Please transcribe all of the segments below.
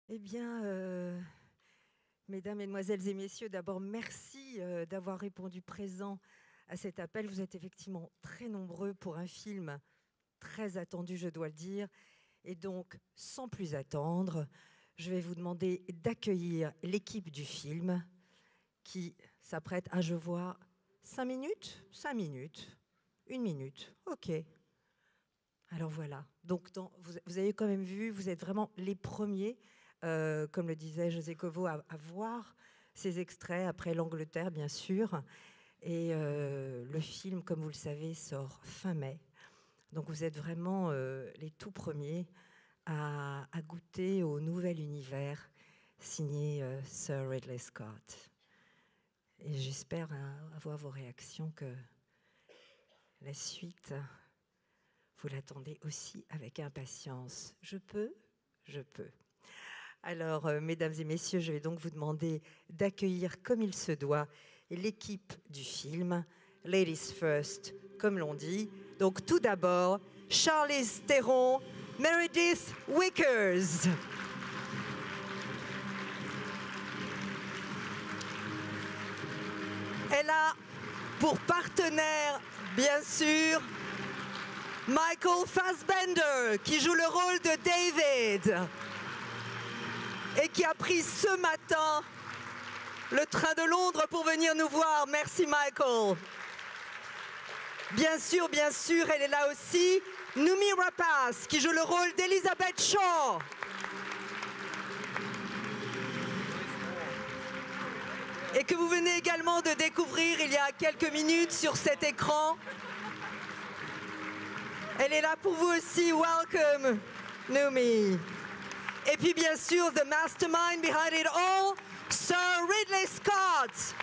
Eh bien, mesdames, mesdemoiselles et messieurs, d'abord, merci d'avoir répondu présent à cet appel. Vous êtes effectivement très nombreux pour un film très attendu, je dois le dire. Et donc, sans plus attendre, je vais vous demander d'accueillir l'équipe du film qui s'apprête à, je vois, 5 minutes, 5 minutes, 1 minute, ok. Alors voilà, donc vous avez quand même vu, vous êtes vraiment les premiers, comme le disait José Covo, à voir ces extraits après l'Angleterre, bien sûr. Et le film, comme vous le savez, sort fin mai. Donc vous êtes vraiment les tout premiers à goûter au nouvel univers signé Sir Ridley Scott. Et j'espère avoir vos réactions que la suite... Vous l'attendez aussi avec impatience. Je peux? Je peux. Alors, mesdames et messieurs, je vais donc vous demander d'accueillir comme il se doit l'équipe du film. Ladies first, comme l'on dit. Donc, tout d'abord, Charlize Theron, Meredith Wickers. Elle a pour partenaire, bien sûr, Michael Fassbender, qui joue le rôle de David et qui a pris ce matin le train de Londres pour venir nous voir. Merci Michael. Bien sûr, elle est là aussi. Noomi Rapace, qui joue le rôle d'Elizabeth Shaw. Et que vous venez également de découvrir il y a quelques minutes sur cet écran. Elle est là pour vous aussi. Welcome, Noomi. Et puis bien sûr, the mastermind behind it all, Sir Ridley Scott.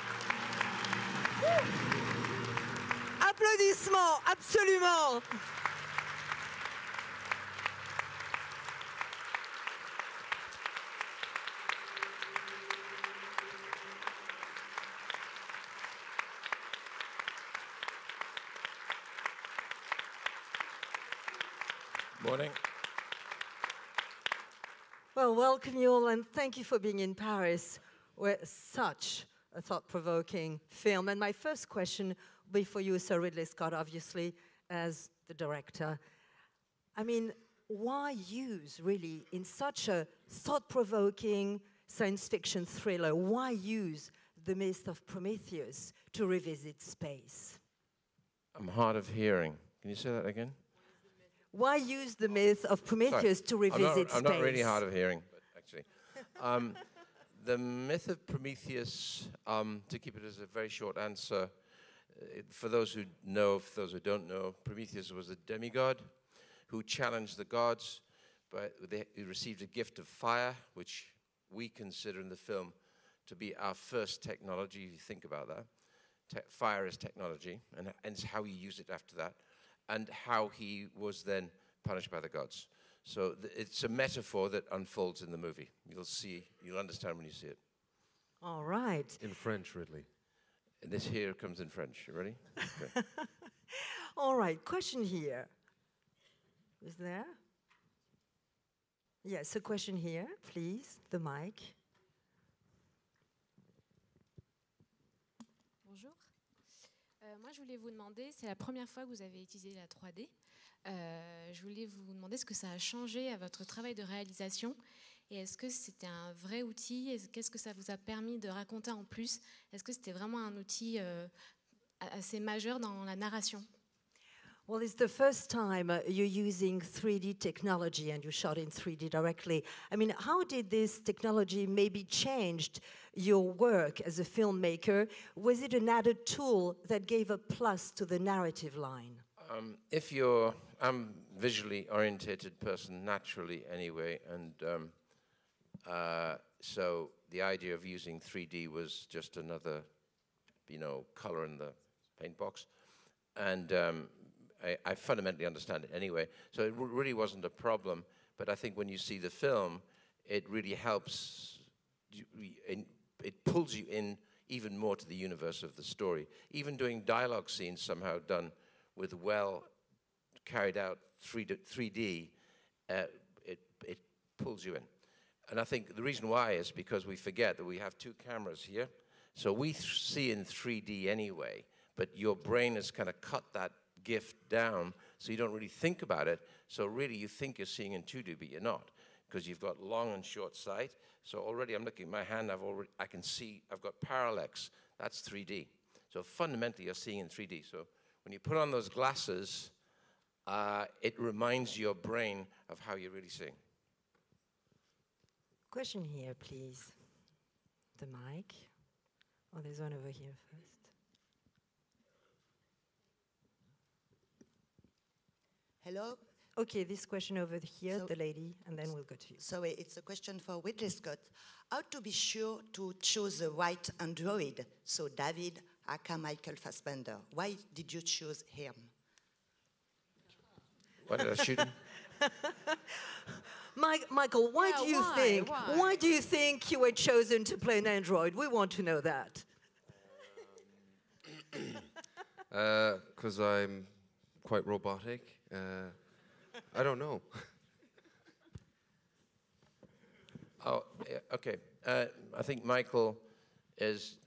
Applaudissements, absolument. Morning. Well, welcome you all and thank you for being in Paris. We're such a thought-provoking film. And my first question will be for you, Sir Ridley Scott, obviously, as the director. I mean, why use, really, in such a thought-provoking science fiction thriller, why use the myth of Prometheus to revisit space? I'm hard of hearing. Can you say that again? Why use the myth of Prometheus to revisit space? I'm not really hard of hearing, but actually. The myth of Prometheus, to keep it as a very short answer, for those who know, for those who don't know, Prometheus was a demigod who challenged the gods, but he received a gift of fire, which we consider in the film to be our first technology, if you think about that. Fire is technology, and it's how you use it after that. And how he was then punished by the gods. So it's a metaphor that unfolds in the movie. You'll understand when you see it. All right. In French, Ridley. And this here comes in French. You ready? Okay. All right, question here. Is there? Yes, a question here, please, the mic. Bonjour. Moi, je voulais vous demander, c'est la première fois que vous avez utilisé la 3D. Je voulais vous demander ce que ça a changé à votre travail de réalisation et est-ce que c'était un vrai outil? Qu'est-ce que ça vous a permis de raconter en plus? Est-ce que c'était vraiment un outil assez majeur dans la narration? Well, it's the first time you're using 3D technology and you shot in 3D directly. I mean, how did this technology maybe changed your work as a filmmaker? Was it an added tool that gave a plus to the narrative line? I'm a visually orientated person naturally anyway, and so the idea of using 3D was just another, color in the paint box. And I fundamentally understand it anyway, so it really wasn't a problem. But I think when you see the film, it really helps. It pulls you in even more to the universe of the story. Even doing dialogue scenes somehow done with well carried out 3D, it pulls you in. And I think the reason why is because we forget that we have two cameras here. So we see in 3D anyway, but your brain has kind of cut that gift down, so you don't really think about it. So really you think you're seeing in 2D, but you're not, because you've got long and short sight. So already I'm looking at my hand, I can see, I've got parallax. That's 3D. So fundamentally you're seeing in 3D. So when you put on those glasses, it reminds your brain of how you're really seeing. Question here, please. The mic. Oh, there's one over here first. Hello. Okay, this question over here, So- the lady, and then we'll go to you. So it's a question for Ridley Scott. How to be sure to choose the right android? So David, aka Michael Fassbender. Why did you choose him? Why did I shoot him? Michael, why Yeah, do you why? think? Why? Why do you think you were chosen to play an android? We want to know that. Because I'm quite robotic. I don't know. Oh, yeah, okay. I think Michael is,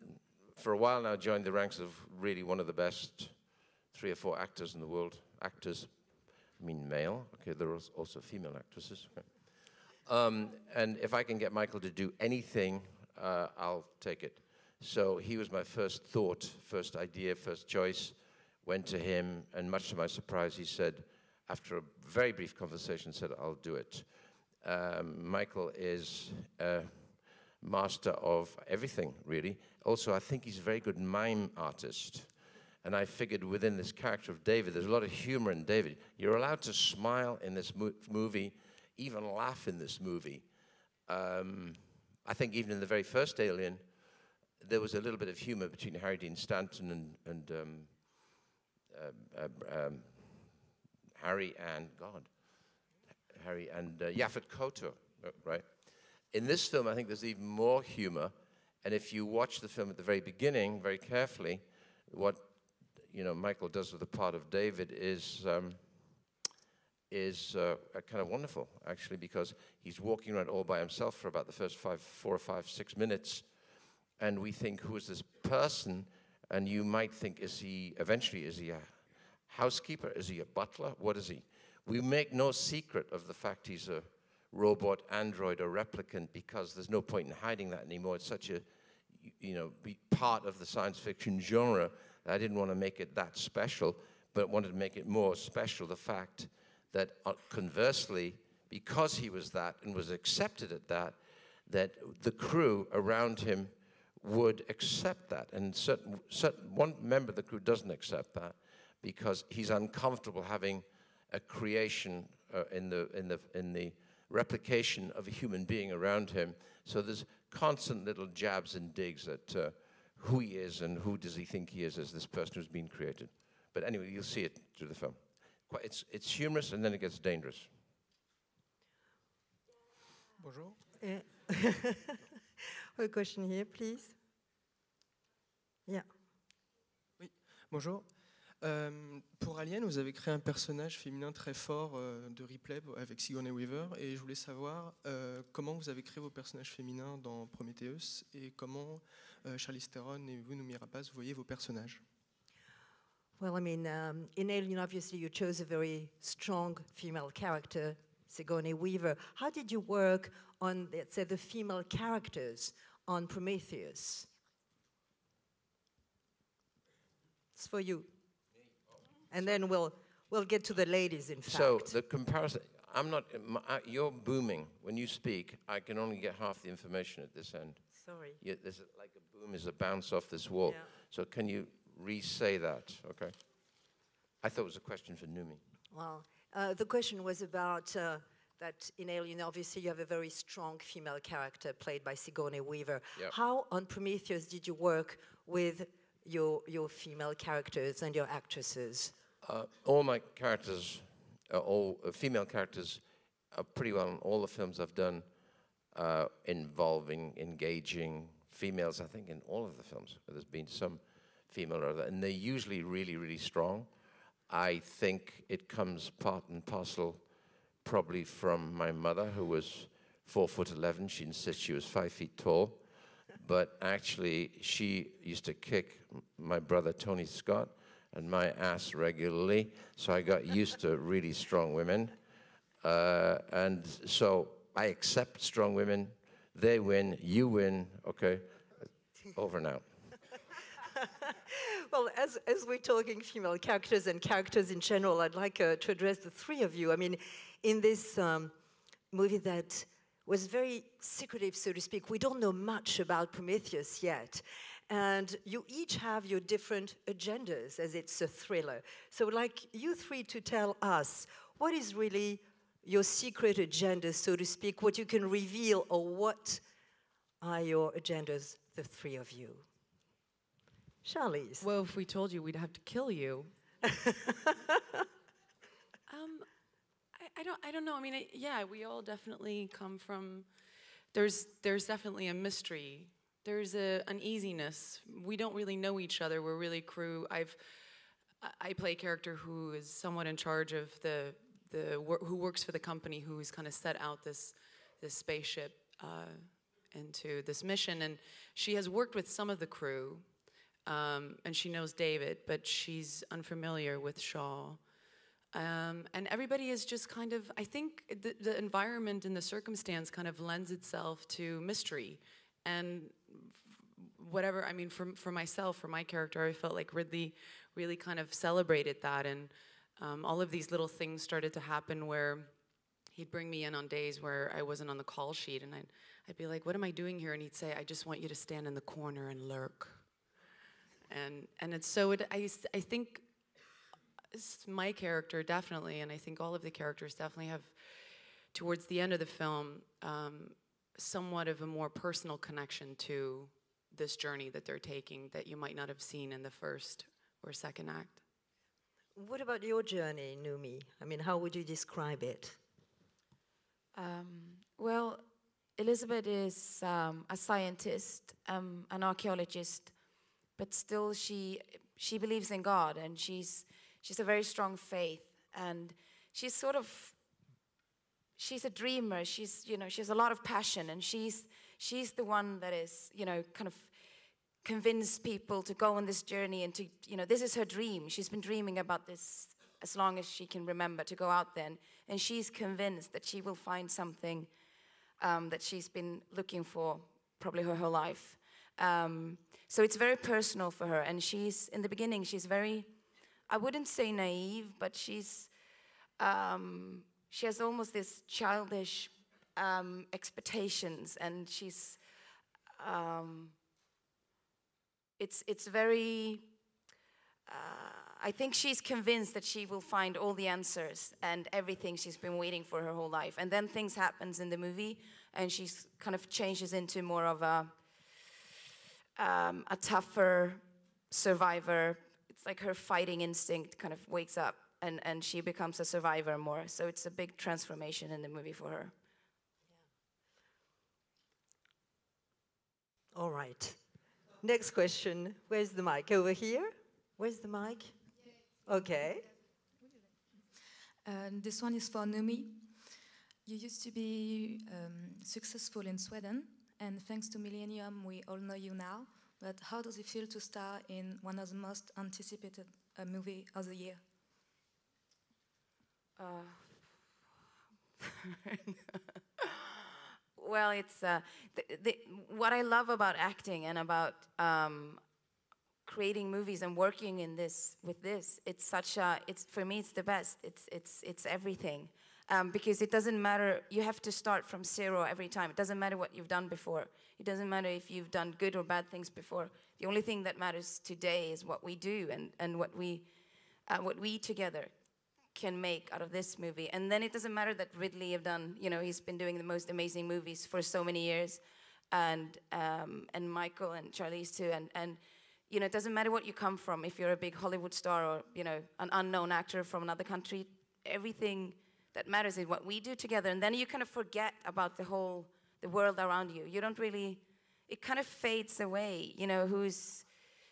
for a while now, joined the ranks of really one of the best 3 or 4 actors in the world. Actors, I mean male. Okay, there are also female actresses. Okay. And if I can get Michael to do anything, I'll take it. So he was my first thought, first idea, first choice. Went to him, and much to my surprise, he said, after a very brief conversation, said, I'll do it. Michael is a master of everything, really. Also, I think he's a very good mime artist. And I figured within this character of David, there's a lot of humor in David. You're allowed to smile in this movie, even laugh in this movie. I think even in the very first Alien, there was a little bit of humor between Harry Dean Stanton and Harry and Yaphet Kotto, right? In this film, I think there's even more humor. And if you watch the film at the very beginning, very carefully, what Michael does with the part of David is kind of wonderful, actually, because he's walking around all by himself for about the first 4 or 5, 6 minutes, and we think, who is this person? And you might think, is he a housekeeper? Is he a butler? What is he? We make no secret of the fact he's a robot, android, or replicant, because there's no point in hiding that anymore. It's such a, part of the science fiction genre that I didn't want to make it that special, but wanted to make it more special, the fact that conversely, because he was that and was accepted at that the crew around him would accept that. And one member of the crew doesn't accept that because he's uncomfortable having a creation in the replication of a human being around him. So there's constant little jabs and digs at who he is and who does he think he is as this person who's been created. But anyway, you'll see it through the film. It's humorous and then it gets dangerous. Bonjour. A question here, please. Yeah. Oui, bonjour. Pour Alien, vous avez créé un personnage féminin très fort de Ripley avec Sigourney Weaver, et je voulais savoir comment vous avez créé vos personnages féminins dans Prometheus et comment Charlize Theron et vous, Noomi Rapace, vous voyez vos personnages. Well, I mean, in Alien, obviously, you chose a very strong female character, Sigourney Weaver. How did you work on, let's say, the female characters on Prometheus? It's for you. And then we'll get to the ladies, in fact. So the comparison, you're booming. When you speak, I can only get half the information at this end. Sorry. There's like a boom is a bounce off this wall. Yeah. So can you re-say that, okay? I thought it was a question for Noomi. Well, the question was about that in Alien, obviously, you have a very strong female character played by Sigourney Weaver. Yep. How on Prometheus did you work with your female characters and your actresses? All my characters, all female characters, are pretty well in all the films I've done involving, engaging females, I think, in all of the films. There's been some female or other, and they're usually really, really strong. I think it comes part and parcel probably from my mother, who was 4'11". She insists she was 5 feet tall. But actually, she used to kick my brother Tony Scott and my ass regularly. So I got used to really strong women. And so I accept strong women. They win, you win, okay? Over and out. Well, as we're talking female characters and characters in general, I'd like to address the three of you. I mean, in this movie that was very secretive, so to speak, we don't know much about Prometheus yet. And you each have your different agendas, as it's a thriller. So I'd like you three to tell us, what is really your secret agenda, so to speak, what you can reveal, or what are your agendas, the three of you? Charlize. Well, if we told you, we'd have to kill you. I don't know. I mean, yeah, we all definitely come from. There's definitely a mystery. There's an uneasiness. We don't really know each other. We're really crew. I play a character who is somewhat in charge of who works for the company, who's kind of set out this spaceship into this mission, and she has worked with some of the crew. And she knows David, but she's unfamiliar with Shaw. And everybody is just kind of, I think the environment and the circumstance kind of lends itself to mystery. And whatever, I mean, for myself, for my character, I felt like Ridley really kind of celebrated that. And all of these little things started to happen where he'd bring me in on days where I wasn't on the call sheet. And I'd be like, what am I doing here? And he'd say, I just want you to stand in the corner and lurk. And it's so, I think it's my character definitely, and I think all of the characters definitely have, towards the end of the film, somewhat of a more personal connection to this journey that they're taking that you might not have seen in the first or second act. What about your journey, Noomi? I mean, how would you describe it? Well, Elizabeth is a scientist, an archaeologist, but still she believes in God, and she's a very strong faith, and she's a dreamer. She has a lot of passion, and she's the one that is, kind of convince people to go on this journey and to, this is her dream. She's been dreaming about this as long as she can remember, to go out then, and she's convinced that she will find something that she's been looking for probably her whole life. So it's very personal for her, and in the beginning, she's very, I wouldn't say naive, but she has almost this childish expectations, and it's very, I think she's convinced that she will find all the answers and everything she's been waiting for her whole life. And then things happens in the movie, and she kind of changes into more of a tougher survivor. It's like her fighting instinct kind of wakes up, and she becomes a survivor more. So it's a big transformation in the movie for her. Yeah. All right. Next question. Where's the mic? Over here? Where's the mic? Okay. This one is for Noomi. You used to be successful in Sweden, and thanks to Millennium, we all know you now. But how does it feel to star in one of the most anticipated movie of the year? Well, it's what I love about acting and about creating movies and working in with this. It's for me, it's the best. It's everything. Because it doesn't matter, you have to start from zero every time. It doesn't matter what you've done before. It doesn't matter if you've done good or bad things before. The only thing that matters today is what we do and what we together can make out of this movie. And then it doesn't matter that Ridley have done, he's been doing the most amazing movies for so many years, and Michael and Charlize too, and it doesn't matter what you come from, if you're a big Hollywood star or, an unknown actor from another country, everything that matters is what we do together. And then you kind of forget about the world around you. You don't really, it kind of fades away,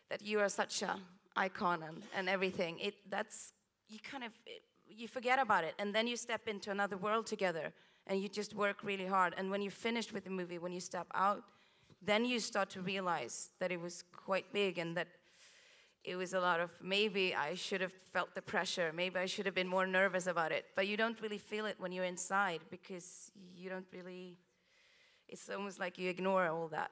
that you are such an icon and everything. You forget about it. And then you step into another world together. and you just work really hard. And when you're finished with the movie, when you step out, then you start to realize that it was quite big and that it was a lot of, maybe I should have felt the pressure, maybe I should have been more nervous about it. But you don't really feel it when you're inside because you don't really, it's almost like you ignore all that.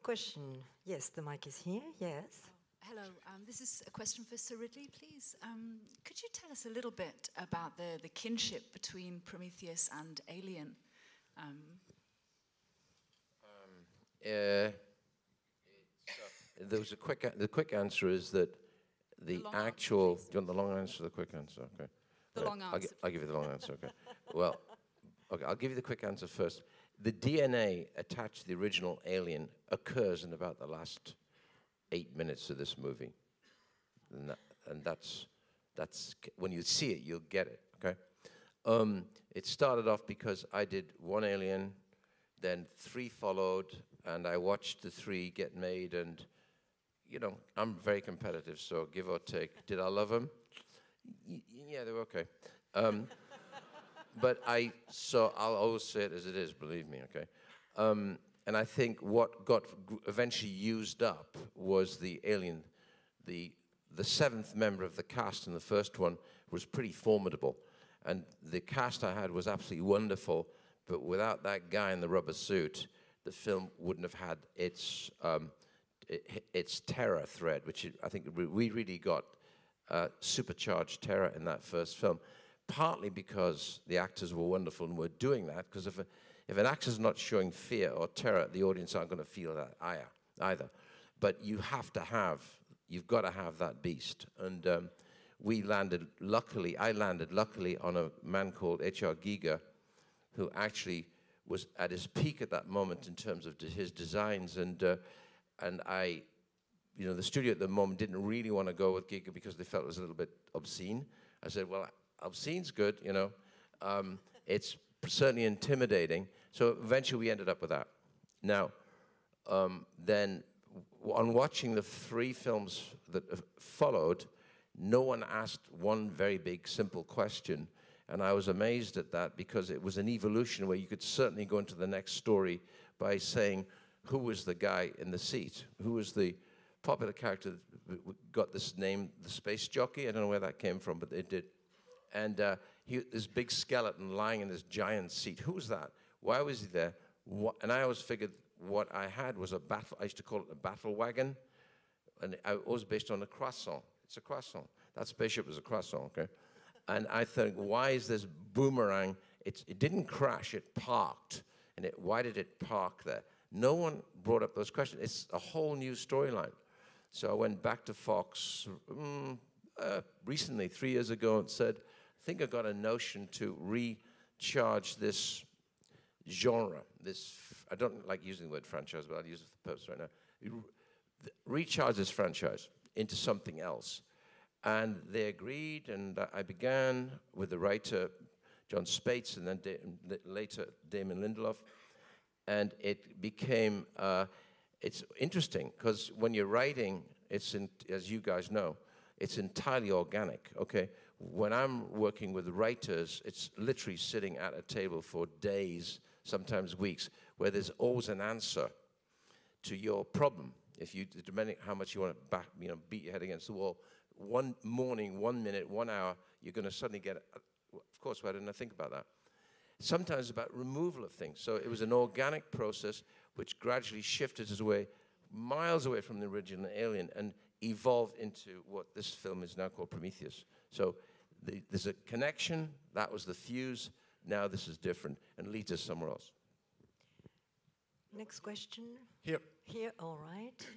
Question. Yes, the mic is here. Yes. Hello, this is a question for Sir Ridley, please. Could you tell us a little bit about the kinship between Prometheus and Alien? There was the quick answer is that the actual. Do you want the long answer or the quick answer? Okay. The long answer. I'll give you the long answer. Okay. Well, okay. I'll give you the quick answer first. The DNA attached to the original Alien occurs in about the last 8 minutes of this movie, and that's when you see it, you'll get it. Okay. It started off because I did one Alien, then 3 followed, and I watched the 3 get made, and you know, I'm very competitive, so give or take. Did I love them? Yeah, they were okay. But I'll always say it as it is, believe me, okay? And I think what got eventually used up was the Alien. The 7th member of the cast in the first one was pretty formidable. And the cast I had was absolutely wonderful, but without that guy in the rubber suit, the film wouldn't have had its terror thread, which I think we really got supercharged terror in that first film, partly because the actors were wonderful and were doing that, because if an actor's not showing fear or terror, the audience aren't going to feel that either. But you've got to have that beast. And I landed luckily on a man called H.R. Giger, who actually was at his peak at that moment in terms of his designs. And I, you know, the studio at the moment didn't really want to go with Giger because they felt it was a little bit obscene. I said, well, obscene's good, you know. It's certainly intimidating. So eventually we ended up with that. Now, then on watching the 3 films that followed, no one asked one very big, simple question. And I was amazed at that because it was an evolution where you could certainly go into the next story by saying, who was the guy in the seat? Who was the popular character that got this name, the space jockey? I don't know where that came from, but they did. And this big skeleton lying in this giant seat. Who was that? Why was he there? And I always figured what I had was a battle. I used to call it a battle wagon. And I was based on a croissant. It's a croissant. That spaceship was a croissant, okay? And I think, why is this boomerang? It didn't crash, it parked. And why did it park there? No one brought up those questions. It's a whole new storyline. So I went back to Fox recently, 3 years ago, and said, I think I got a notion to recharge this genre. I don't like using the word franchise, but I'll use it for the purpose right now. Recharge this franchise into something else. And they agreed, and I began with the writer, John Spates, and then later Damon Lindelof. And it became, it's interesting, because when you're writing, as you guys know, it's entirely organic, okay? When I'm working with writers, it's literally sitting at a table for days, sometimes weeks, where there's always an answer to your problem. Depending how much you want to beat your head against the wall, one morning, 1 minute, 1 hour, you're going to suddenly get, of course, why didn't I think about that? Sometimes about removal of things. So it was an organic process which gradually shifted us away, miles away from the original Alien, and evolved into what this film is now called Prometheus. So there's a connection, that was the fuse, now this is different, and leads us somewhere else. Next question. Here. Here, all right.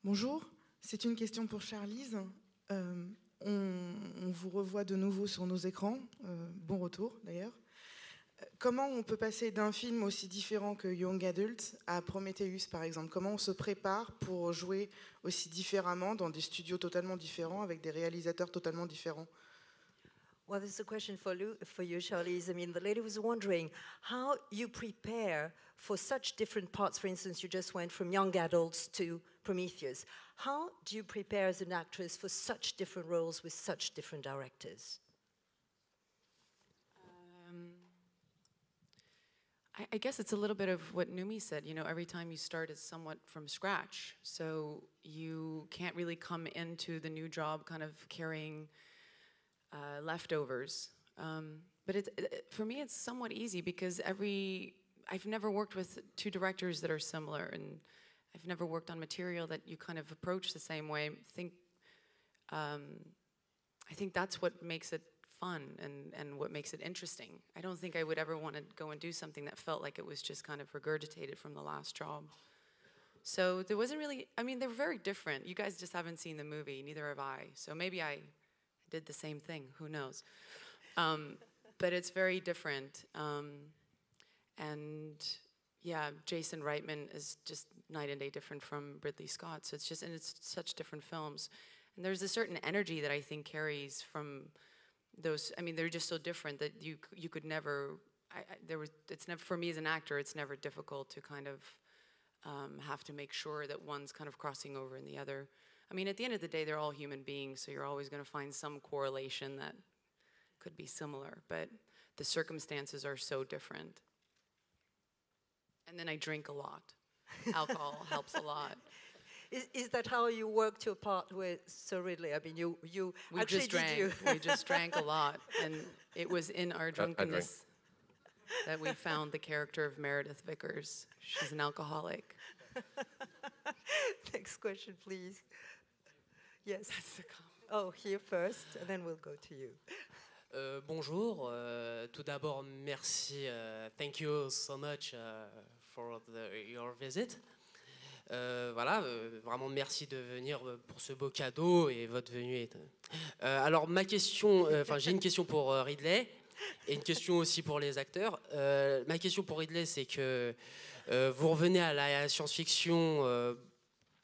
Bonjour, c'est une question pour Charlize. On vous revoit de nouveau sur nos écrans. Bon retour, d'ailleurs. Comment on peut passer d'un film aussi différent que Young Adult à Prometheus, par exemple? Comment on se prépare pour jouer aussi différemment dans des studios totalement différents, avec des réalisateurs totalement différents? Well, this is a question for you, Charlize. I mean, the lady was wondering how you prepare for such different parts. For instance, you just went from young adults to Prometheus. How do you prepare as an actress for such different roles with such different directors? I guess it's a little bit of what Noomi said. You know, every time you start is somewhat from scratch. So you can't really come into the new job kind of carrying leftovers. But for me, it's somewhat easy because I've never worked with two directors that are similar, and I've never worked on material that you kind of approach the same way. I think that's what makes it fun and what makes it interesting. I don't think I would ever want to go and do something that felt like it was just kind of regurgitated from the last job. So there wasn't really, I mean, they were very different. You guys just haven't seen the movie, neither have I. So maybe I did the same thing, who knows. But it's very different. And yeah, Jason Reitman is just night and day different from Ridley Scott. So it's just, and it's such different films. And there's a certain energy that I think carries from those. I mean, they're just so different that you could never. It's never, for me as an actor, it's never difficult to kind of have to make sure that one's kind of crossing over in the other. I mean, at the end of the day, they're all human beings, so you're always going to find some correlation that could be similar, but the circumstances are so different. And then I drink a lot. Alcohol helps a lot. Is that how you worked your part with Sir Ridley? I mean, you we actually just drank. We just drank a lot, and it was in our drunkenness that we found the character of Meredith Vickers. She's an alcoholic. Next question, please. Yes. Oh, here first, and then we'll go to you. Bonjour. Tout d'abord, merci. Thank you so much for your visit. Voilà, vraiment merci de venir pour ce beau cadeau et votre venue est. Alors ma question, j'ai une question pour Ridley et une question aussi pour les acteurs. Ma question pour Ridley, c'est que vous revenez à la science-fiction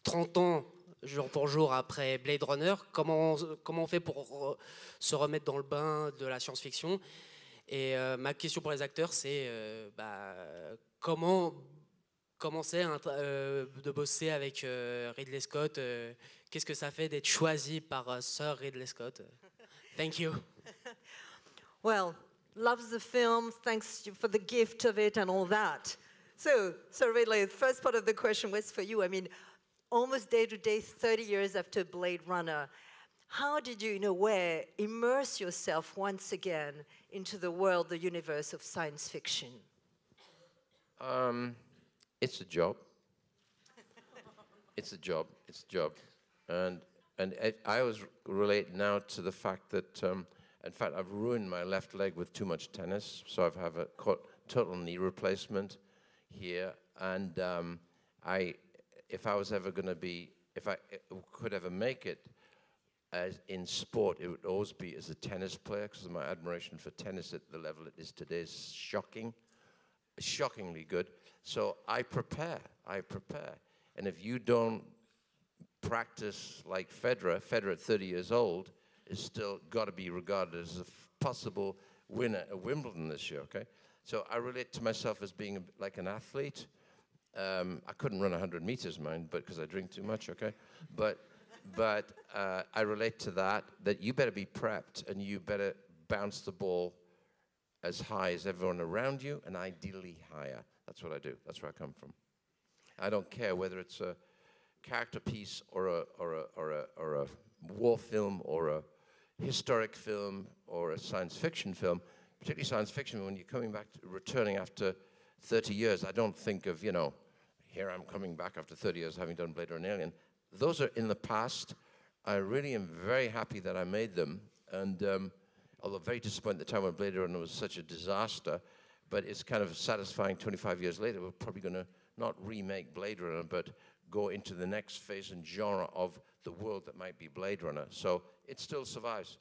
30 ans jour pour jour après Blade Runner. Comment on fait pour se remettre dans le bain de la science-fiction? Et ma question pour les acteurs, c'est comment c'est de bosser avec Ridley Scott? Qu'est-ce que ça fait d'être choisi par Sir Ridley Scott? Thank you. Well, loves the film, thanks for the gift of it and all that. So Ridley, the first part of the question was for you. I mean, almost day to day, 30 years after Blade Runner, how did you, in a way, immerse yourself once again into the world, the universe of science fiction? It's a job. It's a job. It's a job. And I always relate now to the fact that, in fact, I've ruined my left leg with too much tennis, so I have a total knee replacement here. And if I was ever going to be, if I could ever make it as in sport, it would always be as a tennis player, because my admiration for tennis at the level it is today is shocking, shockingly good. So I prepare. And if you don't practice like Federer at 30 years old is still got to be regarded as a possible winner at Wimbledon this year, okay? So I relate to myself as being like an athlete. I couldn't run 100 meters, mind, but because I drink too much, okay? But I relate to that you better be prepped and you better bounce the ball as high as everyone around you, and ideally higher. That's what I do. That's where I come from. I don't care whether it's a character piece or a war film or a historic film or a science fiction film. Particularly science fiction, when you're coming back, returning after 30 years, I don't think of, here I'm coming back after 30 years having done Blade Runner and Alien. Those are in the past. I really am very happy that I made them, and although very disappointed at the time when Blade Runner was such a disaster, but it's kind of satisfying 25 years later. We're probably going to not remake Blade Runner, but go into the next phase and genre of the world that might be Blade Runner. So it still survives.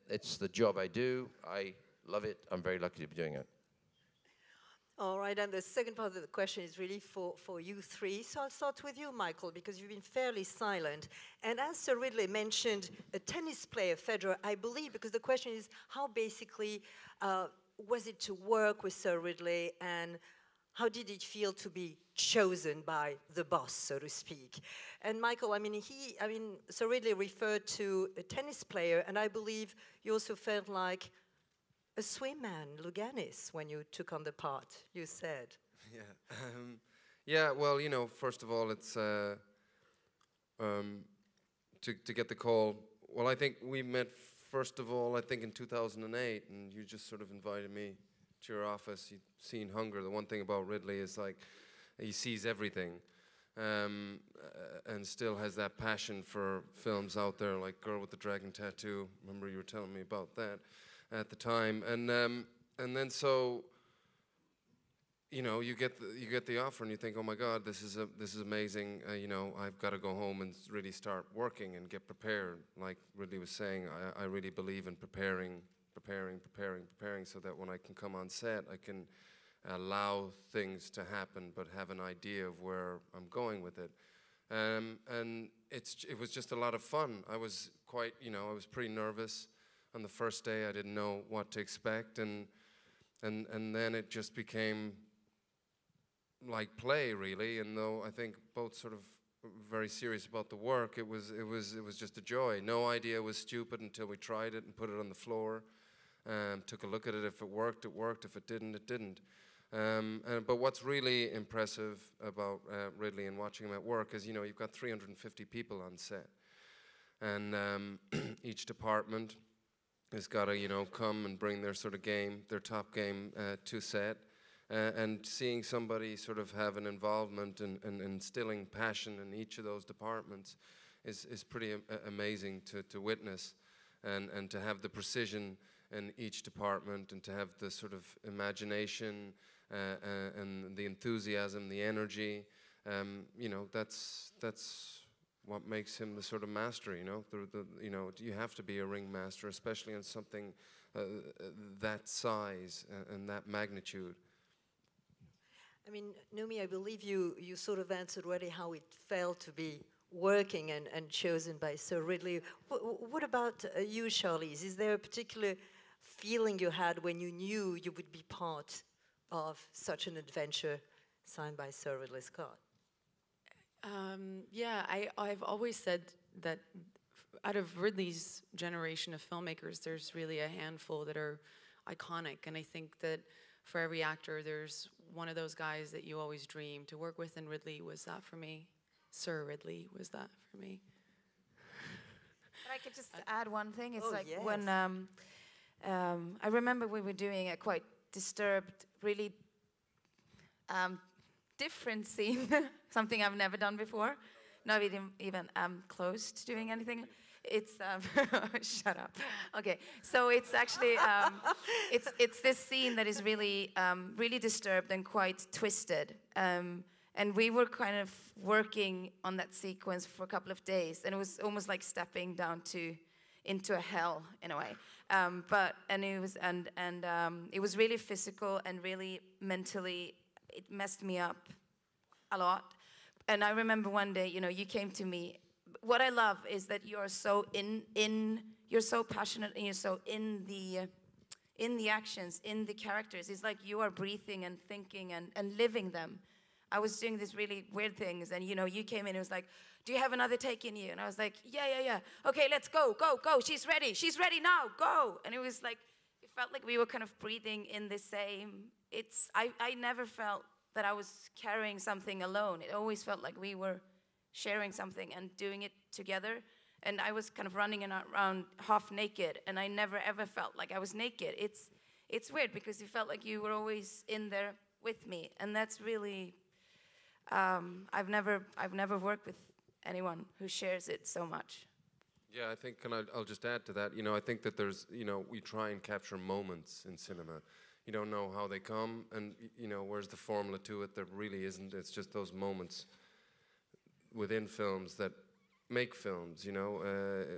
It's the job I do. I love it. I'm very lucky to be doing it. All right, and the second part of the question is really for you three. So I'll start with you, Michael, because you've been fairly silent. And as Sir Ridley mentioned, a tennis player, Federer, I believe, because the question is how basically was it to work with Sir Ridley, and how did it feel to be chosen by the boss, so to speak? And Michael, Sir Ridley referred to a tennis player, and I believe you also felt like a swimman, Luganis, when you took on the part, you said. Yeah. Yeah, well, you know, first of all, it's to get the call. Well, I think we met, first of all, I think in 2008, and you just sort of invited me to your office. You'd seen Hunger. The one thing about Ridley is, like, he sees everything, and still has that passion for films out there, like Girl with the Dragon Tattoo. Remember you were telling me about that at the time, and then so, you know, you get the offer and you think, oh my God, this is amazing. You know, I've got to go home and really start working and get prepared. Like Ridley was saying, I really believe in preparing, so that when I can come on set, I can allow things to happen, but have an idea of where I'm going with it. And it was just a lot of fun. I was quite, you know, I was pretty nervous on the first day. I didn't know what to expect, and then it just became like play, really. And though I think both sort of very serious about the work, it was just a joy. No idea was stupid until we tried it and put it on the floor. Took a look at it. If it worked, it worked. If it didn't, it didn't. But what's really impressive about Ridley and watching him at work is, you know, you've got 350 people on set, and each department has got to, you know, come and bring their sort of game, their top game to set. And seeing somebody sort of have an involvement and instilling passion in each of those departments is pretty amazing to witness, and to have the precision in each department, and to have the sort of imagination and the enthusiasm, the energy. You know, that's what makes him the sort of master. You know, you know, you have to be a ring master, especially on something that size and that magnitude. I mean, Noomi, I believe you sort of answered already how it felt to be working and chosen by Sir Ridley. What about you, Charlize? Is there a particular feeling you had when you knew you would be part of such an adventure signed by Sir Ridley Scott? Yeah, I've always said that out of Ridley's generation of filmmakers, there's really a handful that are iconic, and I think that for every actor, there's one of those guys that you always dream to work with, and Ridley was that for me. Sir Ridley was that for me. But I could just add one thing. It's like yes. when I remember we were doing a quite disturbed, really different scene, something I've never done before. Not even close to doing anything. It's shut up. Okay, so it's actually it's this scene that is really really disturbed and quite twisted. And we were kind of working on that sequence for a couple of days, and it was almost like stepping down into a hell in a way. It was really physical and really mentally. It messed me up a lot. And I remember one day, you know, you came to me. What I love is that you're so you're so passionate, and you're so in the actions, in the characters. It's like you are breathing and thinking and living them. I was doing these really weird things, and, you know, you came in and it was like, do you have another take in you? And I was like, yeah. Okay, let's go. She's ready now, go. And it was like, it felt like we were kind of breathing in the same. I never felt that I was carrying something alone. It always felt like we were sharing something and doing it together. And I was kind of running around half naked, and I never ever felt like I was naked. It's weird because it felt like you were always in there with me, and that's really. I've never worked with anyone who shares it so much. Yeah, I think, and I'll just add to that. You know, I think that there's, you know, we try and capture moments in cinema. You don't know how they come, and, you know, where's the formula to it? There really isn't. It's just those moments within films that make films. You know,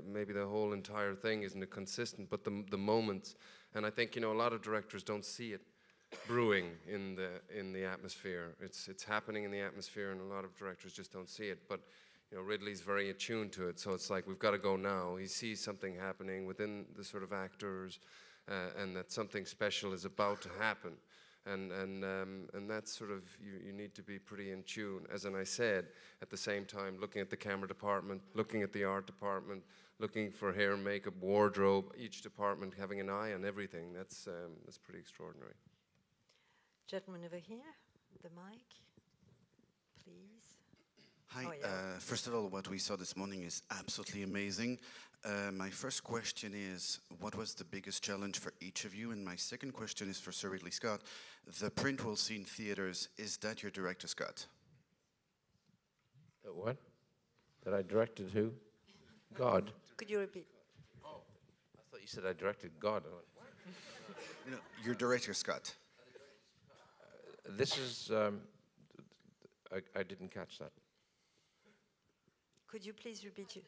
maybe the whole entire thing isn't consistent, but the moments. And I think, you know, a lot of directors don't see it brewing in the atmosphere. It's happening in the atmosphere, and a lot of directors just don't see it. But, you know, Ridley's very attuned to it, so it's like, we've got to go now. He sees something happening within the sort of actors, and that something special is about to happen. And that's sort of, you need to be pretty in tune. As I said, at the same time, looking at the camera department, looking at the art department, looking for hair, makeup, wardrobe, each department having an eye on everything. That's pretty extraordinary. Gentleman over here, the mic, please. Hi. Oh, yeah. First of all, what we saw this morning is absolutely amazing. My first question is, what was the biggest challenge for each of you? And my second question is for Sir Ridley Scott. The print we'll see in theaters, is that your director's cut? What? That I directed who? God. Could you repeat? Oh, I thought you said I directed God. I went, what? You know, your director's cut. This is, I didn't catch that. Could you please repeat it?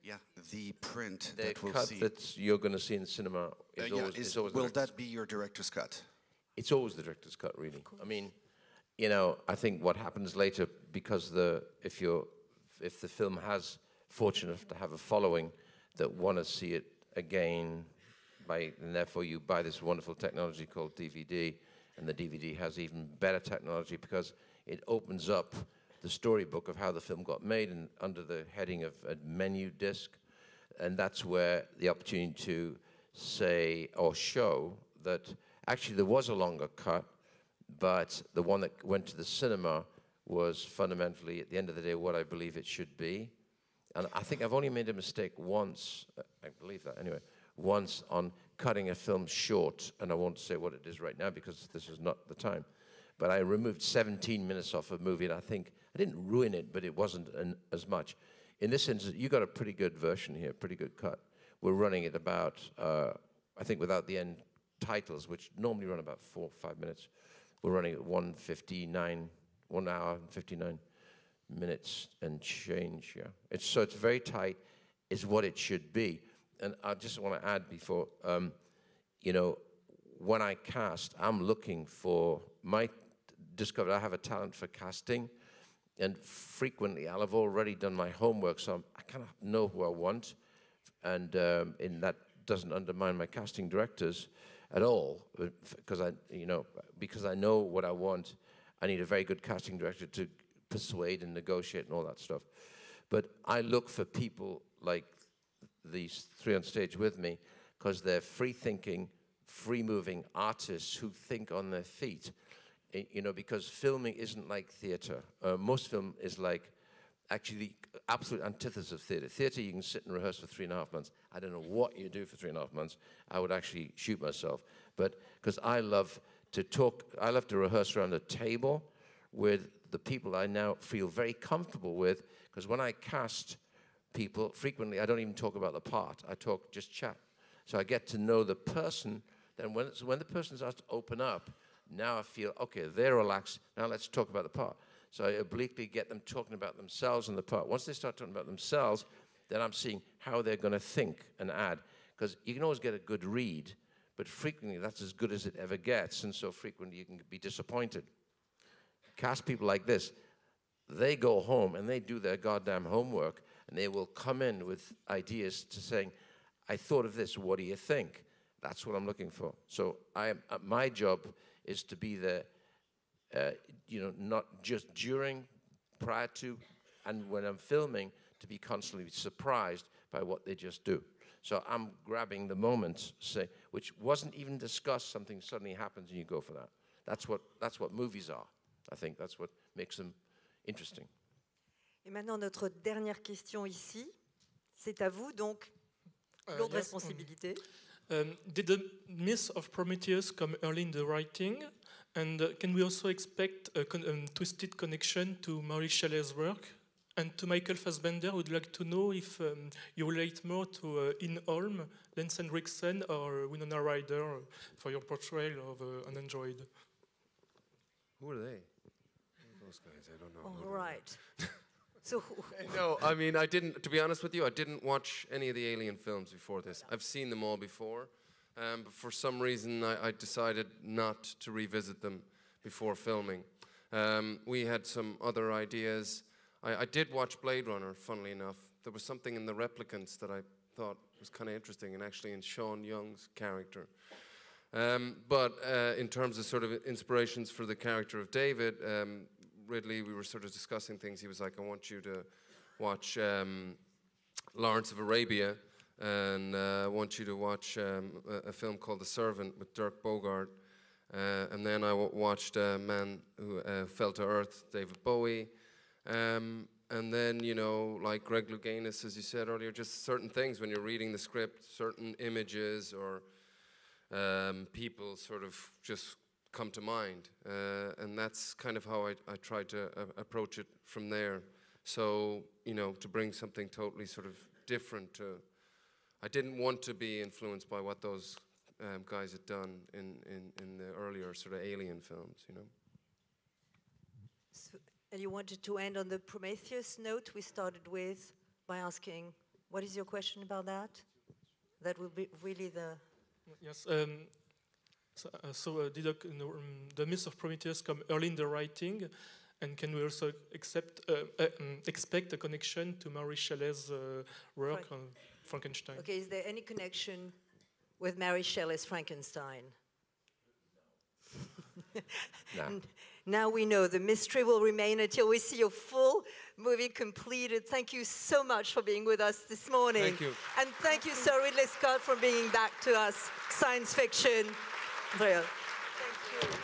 Yeah, the print The that we'll cut see. that you're going to see in the cinema is always will that be your director's cut? It's always the director's cut, really. I mean, you know, I think what happens later, because if the film has fortunate enough to have a following that want to see it again, and therefore you buy this wonderful technology called DVD, and the DVD has even better technology because it opens up the storybook of how the film got made, and under the heading of a menu disc, and that's where the opportunity to say or show that actually there was a longer cut, but the one that went to the cinema was fundamentally, at the end of the day, what I believe it should be. And I think I've only made a mistake once, I believe that anyway, once on cutting a film short, and I won't say what it is right now because this is not the time. But I removed 17 minutes off a movie, and I think I didn't ruin it, but it wasn't as much. In this instance, you got a pretty good version here, pretty good cut. We're running it about, I think without the end titles, which normally run about 4 or 5 minutes, we're running at 1 hour and 59 minutes and change, yeah. So it's very tight, is what it should be. And I just want to add before, you know, when I cast, I'm looking for discovered I have a talent for casting, and frequently I'll have already done my homework, so I kind of know who I want, and that doesn't undermine my casting directors at all, because I know what I want. I need a very good casting director to persuade and negotiate and all that stuff. But I look for people like these three on stage with me, because they're free-thinking, free-moving artists who think on their feet. You know, because filming isn't like theater. Most film is like actually the absolute antithesis of theater. Theater, you can sit and rehearse for 3.5 months. I don't know what you do for 3.5 months. I would actually shoot myself. But because I love to talk, I love to rehearse around a table with the people I now feel very comfortable with, because when I cast people, frequently I don't even talk about the part. I talk, just chat. So I get to know the person. Then when the person starts to open up, now I feel, okay, they're relaxed. Now let's talk about the part. So I obliquely get them talking about themselves and the part. Once they start talking about themselves, then I'm seeing how they're going to think and add. Because you can always get a good read, but frequently that's as good as it ever gets, and so frequently you can be disappointed. Cast people like this, they go home and they do their goddamn homework, and they will come in with ideas to saying, I thought of this, what do you think? That's what I'm looking for. So my job is to be there, you know, not just during, prior to, and when I'm filming, to be constantly surprised by what they just do. So I'm grabbing the moment, say, which wasn't even discussed, something suddenly happens and you go for that. That's what movies are. I think that's what makes them interesting. Et maintenant, notre dernière question ici, c'est à vous, donc, lourde responsabilité. Did the myth of Prometheus come early in the writing? And can we also expect a twisted connection to Mary Shelley's work? And to Michael Fassbender, would like to know if you relate more to Ian Holm, Lance Henriksen, or Winona Ryder for your portrayal of an android. Who are they? Those guys, I don't know. All right. So no, I mean, to be honest with you, I didn't watch any of the Alien films before this. I've seen them all before, but for some reason I decided not to revisit them before filming. We had some other ideas. I did watch Blade Runner, funnily enough. There was something in the replicants that I thought was kind of interesting, and actually in Sean Young's character. But in terms of sort of inspirations for the character of David, Ridley, we were sort of discussing things. He was like, I want you to watch Lawrence of Arabia, and I want you to watch a film called The Servant with Dirk Bogarde. And then I watched Man Who Fell to Earth, David Bowie. And then, you know, like Greg Louganis, as you said earlier, just certain things when you're reading the script, certain images or people sort of just come to mind. And that's kind of how I tried to approach it from there. So, you know, to bring something totally sort of different to... I didn't want to be influenced by what those guys had done in the earlier sort of alien films, you know. So, and you wanted to end on the Prometheus note we started with by asking, what is your question about that? That will be really the... Yes, did the Myth of Prometheus come early in the writing? And can we also expect a connection to Mary Shelley's work on Frankenstein? Okay, is there any connection with Mary Shelley's Frankenstein? No. Now we know the mystery will remain until we see your full movie completed. Thank you so much for being with us this morning. Thank you. And thank you, Sir Ridley Scott, for bringing back to us science fiction. Thank you.